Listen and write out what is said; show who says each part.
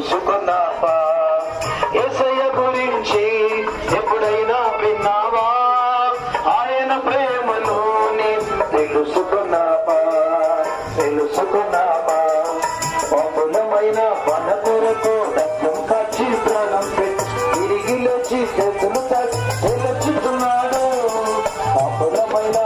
Speaker 1: తెలుసుకున్నావా? యేసయ్య గురించి ఎప్పుడైనా విన్నావా? ఆయన ప్రేమను తెలుసుకున్నావా? పాపులమైన మన కొరకు రక్తం కాచి ప్రాణం పెట్టి తిరిగి లేచి చేతులు తెలుసుకున్నాడు. పాపులమైన